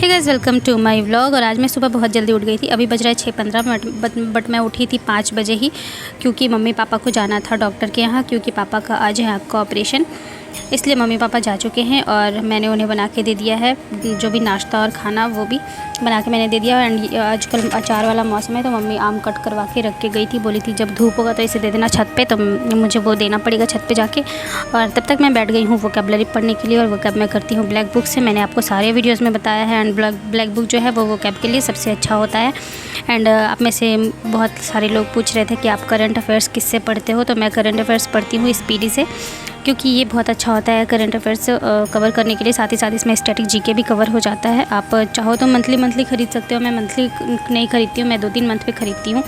Hey guys, welcome to my vlog. और आज मैं सुबह बहुत जल्दी उठ गई थी। अभी बज रहा है 6:15 बट मैं उठी थी 5 बजे ही, क्योंकि मम्मी पापा को जाना था डॉक्टर के यहाँ, क्योंकि पापा का आज है आँख का ऑपरेशन। इसलिए मम्मी पापा जा चुके हैं और मैंने उन्हें बना के दे दिया है जो भी नाश्ता और खाना, वो भी बना के मैंने दे दिया। एंड आजकल अचार वाला मौसम है तो मम्मी आम कट करवा के रख के गई थी, बोली थी जब धूप होगा तो इसे दे देना छत पे, तो मुझे वो देना पड़ेगा छत पे जाके। और तब तक मैं बैठ गई हूँ वोकैबुलरी पढ़ने के लिए, और वोकैब मैं करती हूँ ब्लैक बुक से। मैंने आपको सारे वीडियोज़ में बताया है। एंड ब्लैक बुक जो है वो वोकैब के लिए सबसे अच्छा होता है। एंड आप में से बहुत सारे लोग पूछ रहे थे कि आप करंट अफेयर्स किससे पढ़ते हो, तो मैं करंट अफेयर्स पढ़ती हूँ स्पीडी से, क्योंकि ये बहुत अच्छा होता है करंट अफेयर्स कवर करने के लिए। साथ ही साथ इसमें स्टैटिक जीके भी कवर हो जाता है। आप चाहो तो मंथली खरीद सकते हो। मैं मंथली नहीं खरीदती हूँ, मैं 2-3 मंथ पे खरीदती हूँ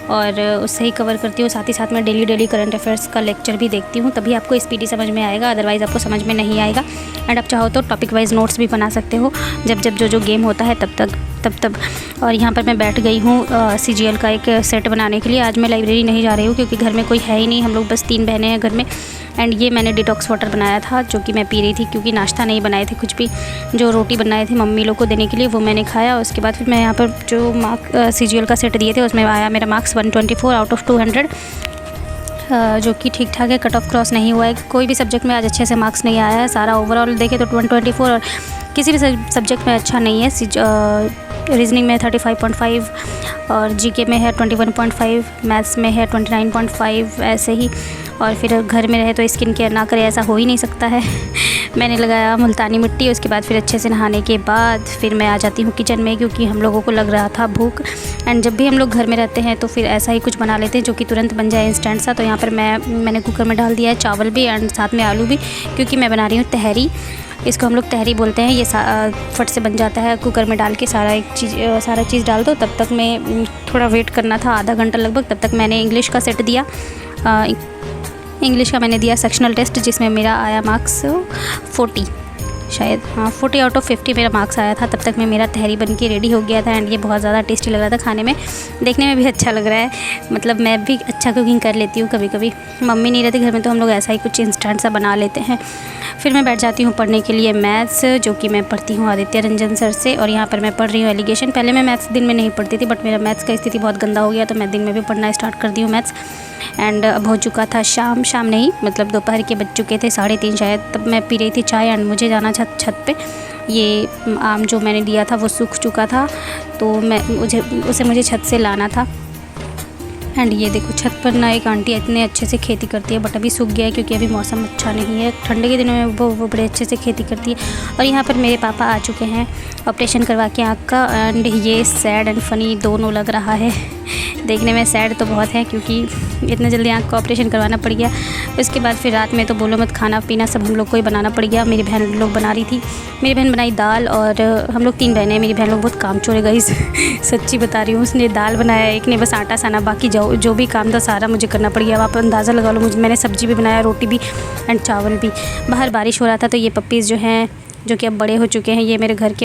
और उससे ही कवर करती हूँ। साथ ही साथ मैं डेली करंट अफेयर्स का लेक्चर भी देखती हूँ, तभी आपको स्पीडी समझ में आएगा, अदरवाइज़ आपको समझ में नहीं आएगा। एंड आप चाहो तो टॉपिक वाइज नोट्स भी बना सकते हो, जब जो गेम होता है तब। और यहाँ पर मैं बैठ गई हूँ CGL का एक सेट बनाने के लिए। आज मैं लाइब्रेरी नहीं जा रही हूँ क्योंकि घर में कोई है ही नहीं, हम लोग बस 3 बहनें हैं घर में। एंड ये मैंने डिटॉक्स वाटर बनाया था जो कि मैं पी रही थी, क्योंकि नाश्ता नहीं बनाए थे कुछ भी। जो रोटी बनाए थे मम्मी लोग को देने के लिए वो मैंने खाया। उसके बाद फिर मैं यहाँ पर जो CGL का सेट दिए थे उसमें आया मेरा मार्क्स 124 आउट ऑफ 200, जो कि ठीक ठाक है, कट ऑफ क्रॉस नहीं हुआ है। कोई भी सब्जेक्ट में आज अच्छे से मार्क्स नहीं आया है। सारा ओवरऑल देखे तो 124, और किसी भी सब्जेक्ट में अच्छा नहीं है। रीजनिंग में 35.5 और जीके में है 21.5, मैथ्स में है 29.5, ऐसे ही। और फिर घर में रहे तो स्किन केयर ना करे ऐसा हो ही नहीं सकता है। मैंने लगाया मुल्तानी मिट्टी। उसके बाद फिर अच्छे से नहाने के बाद फिर मैं आ जाती हूँ किचन में, क्योंकि हम लोगों को लग रहा था भूख। एंड जब भी हम लोग घर में रहते हैं तो फिर ऐसा ही कुछ बना लेते हैं जो कि तुरंत बन जाए, इंस्टेंट सा। तो यहाँ पर मैंने कुकर में डाल दिया है चावल भी एंड साथ में आलू भी, क्योंकि मैं बना रही हूँ तहरी। इसको हम लोग तहरी बोलते हैं। ये फट से बन जाता है कुकर में डाल के, सारा चीज़ डाल दो। तब तक मैं थोड़ा वेट करना था, आधा घंटा लगभग। तब तक मैंने इंग्लिश का सेट दिया। इंग्लिश का मैंने दिया सेक्शनल टेस्ट, जिसमें मेरा आया मार्क्स 40, शायद, हाँ 40 आउट ऑफ 50 मेरा मार्क्स आया था। तब तक में मेरा तहरी बन के रेडी हो गया था। एंड ये बहुत ज़्यादा टेस्टी लग रहा था खाने में, देखने में भी अच्छा लग रहा है। मतलब मैं भी अच्छा कुकिंग कर लेती हूँ कभी कभी। मम्मी नहीं रहती घर में तो हम लोग ऐसा ही कुछ इंस्टेंट सा बना लेते हैं। फिर मैं बैठ जाती हूँ पढ़ने के लिए मैथ्स, जो कि मैं पढ़ती हूँ आदित्य रंजन सर से। और यहाँ पर मैं पढ़ रही हूँ एलिगेशन। पहले मैं मैथ्स दिन में नहीं पढ़ती थी, बट मेरा मैथ्स का स्थिति बहुत गंदा हो गया तो मैं दिन में भी पढ़ना स्टार्ट कर दी हूँ मैथ्स। एंड अब हो चुका था शाम नहीं, मतलब दोपहर के बज चुके थे 3:30 शायद। तब मैं पी रही थी चाय एंड मुझे जाना छत पे। ये आम जो मैंने दिया था वो सूख चुका था, तो मुझे छत से लाना था। एंड ये देखो छत पर ना एक आंटी इतने अच्छे से खेती करती है, बट अभी सूख गया है क्योंकि अभी मौसम अच्छा नहीं है। ठंडे के दिनों में वो बड़े अच्छे से खेती करती है। और यहाँ पर मेरे पापा आ चुके हैं ऑपरेशन करवा के आँख का। एंड ये सैड एंड फ़नी दोनों लग रहा है। देखने में सैड तो बहुत है क्योंकि इतने जल्दी आँख का ऑपरेशन करवाना पड़ गया। उसके बाद फिर रात में तो बोलो मत, खाना पीना सब हम लोग को ही बनाना पड़ गया। मेरी बहन लोग बना रही थी। मेरी बहन बनाई दाल, और हम लोग 3 बहनें हैं। मेरी बहन लोग बहुत कामचोर है गाइस, सच्ची बता रही हूँ। उसने दाल बनाया, एक ने बस आटा साना, बाकी जो भी काम था सारा मुझे करना पड़ गया। अब आप अंदाज़ा लगा लो, मैंने सब्ज़ी भी बनाया, रोटी भी एंड चावल भी। बाहर बारिश हो रहा था, तो ये पप्पीज़ जो हैं, जो कि अब बड़े हो चुके हैं, ये मेरे घर के